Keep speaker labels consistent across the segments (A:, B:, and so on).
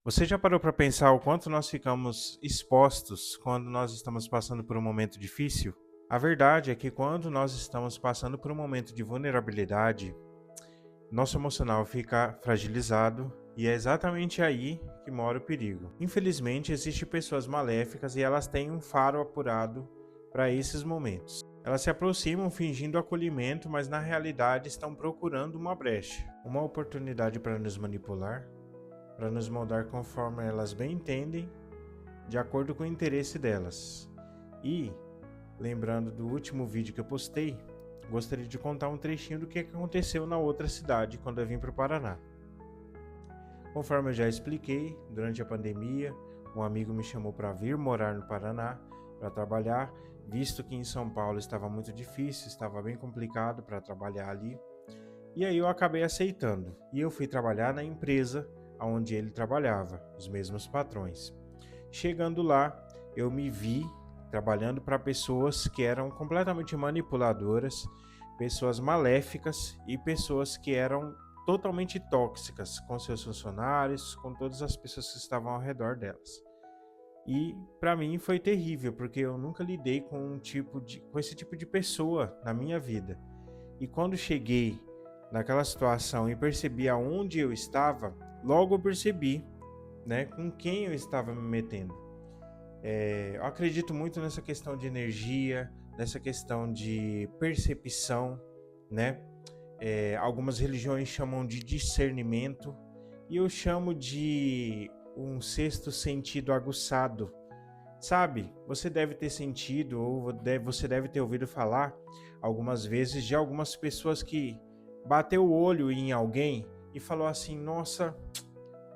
A: Você já parou para pensar o quanto nós ficamos expostos quando nós estamos passando por um momento difícil? A verdade é que quando nós estamos passando por um momento de vulnerabilidade, nosso emocional fica fragilizado e é exatamente aí que mora o perigo. Infelizmente, existem pessoas maléficas e elas têm um faro apurado para esses momentos. Elas se aproximam fingindo acolhimento, mas na realidade estão procurando uma brecha, uma oportunidade para nos manipular, para nos moldar conforme elas bem entendem, de acordo com o interesse delas. E, lembrando do último vídeo que eu postei, gostaria de contar um trechinho do que aconteceu na outra cidade quando eu vim para o Paraná. Conforme eu já expliquei, durante a pandemia, um amigo me chamou para vir morar no Paraná para trabalhar, visto que em São Paulo estava muito difícil, estava bem complicado para trabalhar ali. E aí eu acabei aceitando e eu fui trabalhar na empresa onde ele trabalhava, os mesmos patrões. Chegando lá, eu me vi trabalhando para pessoas que eram completamente manipuladoras, pessoas maléficas e pessoas que eram totalmente tóxicas com seus funcionários, com todas as pessoas que estavam ao redor delas. E para mim foi terrível, porque eu nunca lidei com esse tipo de pessoa na minha vida. E quando cheguei naquela situação e percebi aonde eu estava, logo eu percebi, né, com quem eu estava me metendo. Eu acredito muito nessa questão de energia, nessa questão de percepção, né? Algumas religiões chamam de discernimento e eu chamo de um sexto sentido aguçado. Sabe, você deve ter sentido você deve ter ouvido falar algumas vezes de algumas pessoas que bateu o olho em alguém e falou assim: nossa,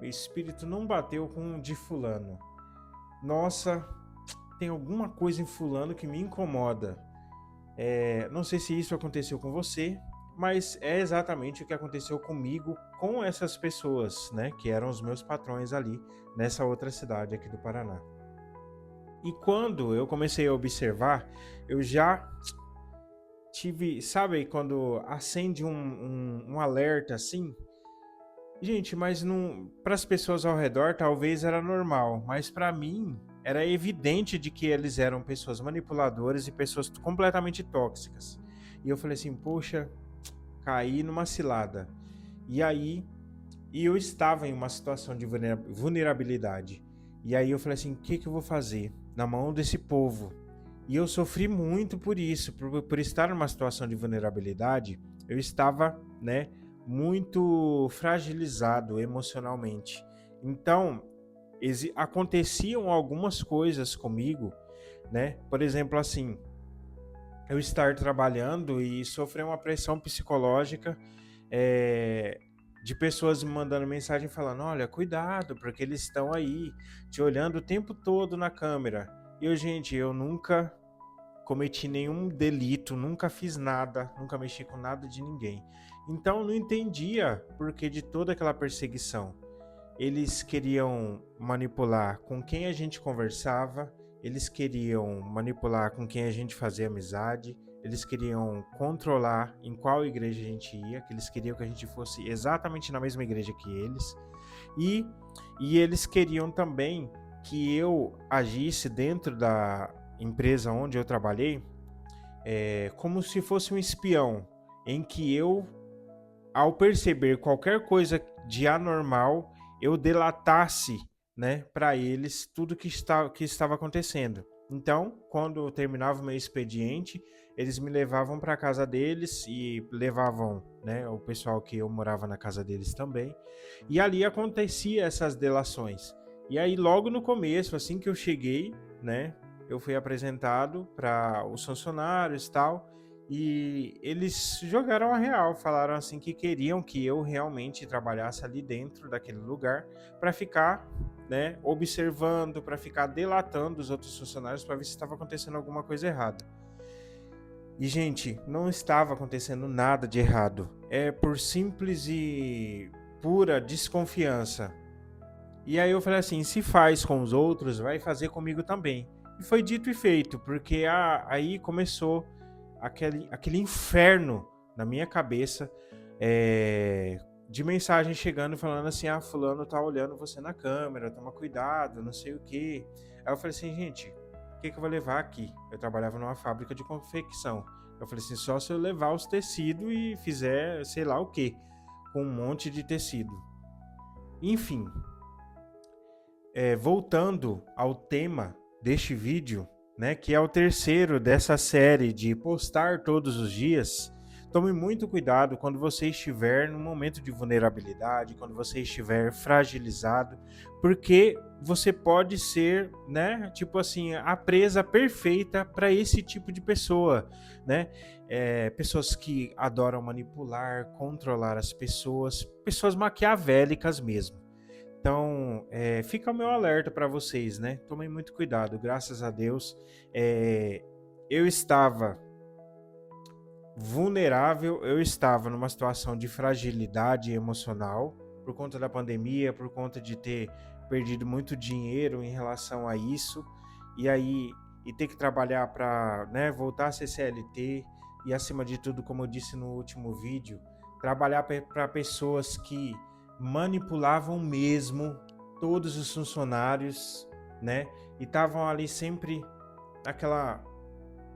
A: meu espírito não bateu com o de fulano. Nossa, tem alguma coisa em fulano que me incomoda. Não sei se isso aconteceu com você, mas é exatamente o que aconteceu comigo com essas pessoas, né? Que eram os meus patrões ali nessa outra cidade aqui do Paraná. E quando eu comecei a observar, eu já tive, sabe, quando acende um alerta assim. Gente, mas não, para as pessoas ao redor talvez era normal, mas para mim era evidente de que eles eram pessoas manipuladoras e pessoas completamente tóxicas. E eu falei assim, poxa, caí numa cilada. E aí, eu estava em uma situação de vulnerabilidade. E aí eu falei assim, o que eu vou fazer na mão desse povo? E eu sofri muito por isso, por estar numa situação de vulnerabilidade. Eu estava, né, muito fragilizado emocionalmente. Então, aconteciam algumas coisas comigo, né? Por exemplo, assim, eu estar trabalhando e sofrer uma pressão psicológica, é, de pessoas me mandando mensagem falando: olha, cuidado, porque eles estão aí te olhando o tempo todo na câmera. E eu, gente, eu nunca cometi nenhum delito, nunca fiz nada, nunca mexi com nada de ninguém. Então não entendia por que de toda aquela perseguição. Eles queriam manipular com quem a gente conversava, eles queriam manipular com quem a gente fazia amizade, eles queriam controlar em qual igreja a gente ia, que eles queriam que a gente fosse exatamente na mesma igreja que eles. E, e eles queriam também que eu agisse dentro da empresa onde eu trabalhei, como se fosse um espião, em que eu, ao perceber qualquer coisa de anormal, eu delatasse, né, para eles tudo que estava acontecendo. Então, quando eu terminava o meu expediente, eles me levavam para a casa deles e levavam, né, o pessoal que eu morava na casa deles também. E ali acontecia essas delações. E aí, logo no começo, assim que eu cheguei, né, eu fui apresentado para os funcionários e tal. E eles jogaram a real, falaram assim que queriam que eu realmente trabalhasse ali dentro daquele lugar para ficar, né, observando, para ficar delatando os outros funcionários para ver se estava acontecendo alguma coisa errada. E gente, não estava acontecendo nada de errado. É por simples e pura desconfiança. E aí eu falei assim, se faz com os outros, vai fazer comigo também. E foi dito e feito, porque aí começou aquele inferno na minha cabeça, de mensagem chegando falando assim: ah, fulano tá olhando você na câmera, toma cuidado, não sei o quê. Aí eu falei assim, gente, o que eu vou levar aqui? Eu trabalhava numa fábrica de confecção. Eu falei assim, só se eu levar os tecidos e fizer sei lá o quê, com um monte de tecido. Enfim, voltando ao tema deste vídeo, né, que é o terceiro dessa série de postar todos os dias, tome muito cuidado quando você estiver num momento de vulnerabilidade, quando você estiver fragilizado, porque você pode ser, né, tipo assim, a presa perfeita para esse tipo de pessoa, né? Pessoas que adoram manipular, controlar as pessoas, pessoas maquiavélicas mesmo. Então, fica o meu alerta para vocês, né? Tomem muito cuidado. Graças a Deus, eu estava vulnerável, eu estava numa situação de fragilidade emocional por conta da pandemia, por conta de ter perdido muito dinheiro em relação a isso, e aí ter que trabalhar para, né, voltar a ser CLT e, acima de tudo, como eu disse no último vídeo, trabalhar para pessoas que manipulavam mesmo todos os funcionários, né, e estavam ali sempre naquela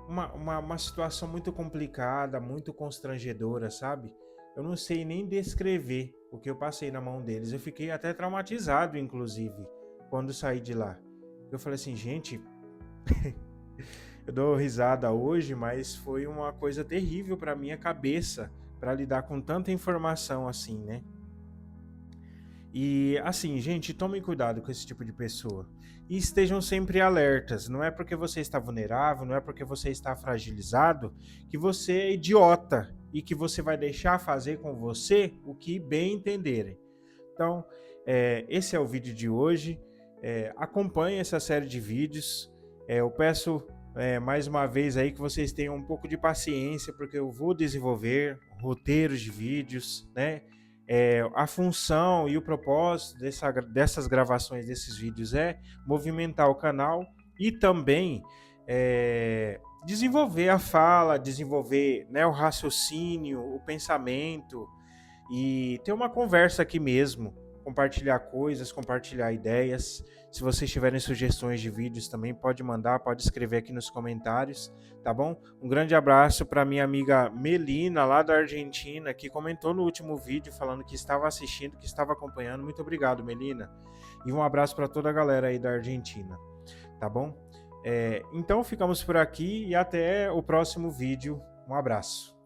A: uma situação muito complicada, muito constrangedora, sabe? Eu não sei nem descrever o que eu passei na mão deles. Eu fiquei até traumatizado, inclusive, quando saí de lá. Eu falei assim, gente, eu dou risada hoje, mas foi uma coisa terrível para minha cabeça, para lidar com tanta informação assim, né? E assim, gente, tomem cuidado com esse tipo de pessoa. E estejam sempre alertas. Não é porque você está vulnerável, não é porque você está fragilizado que você é idiota e que você vai deixar fazer com você o que bem entenderem. Então, esse é o vídeo de hoje. Acompanhe essa série de vídeos. Eu peço mais uma vez aí que vocês tenham um pouco de paciência, porque eu vou desenvolver roteiros de vídeos, né? A função e o propósito dessas gravações, desses vídeos, é movimentar o canal e também desenvolver a fala, desenvolver, né, o raciocínio, o pensamento e ter uma conversa aqui mesmo, compartilhar coisas, compartilhar ideias. Se vocês tiverem sugestões de vídeos também, pode mandar, pode escrever aqui nos comentários, tá bom? Um grande abraço para minha amiga Melina, lá da Argentina, que comentou no último vídeo falando que estava assistindo, que estava acompanhando. Muito obrigado, Melina. E um abraço para toda a galera aí da Argentina, tá bom? Então ficamos por aqui e até o próximo vídeo. Um abraço.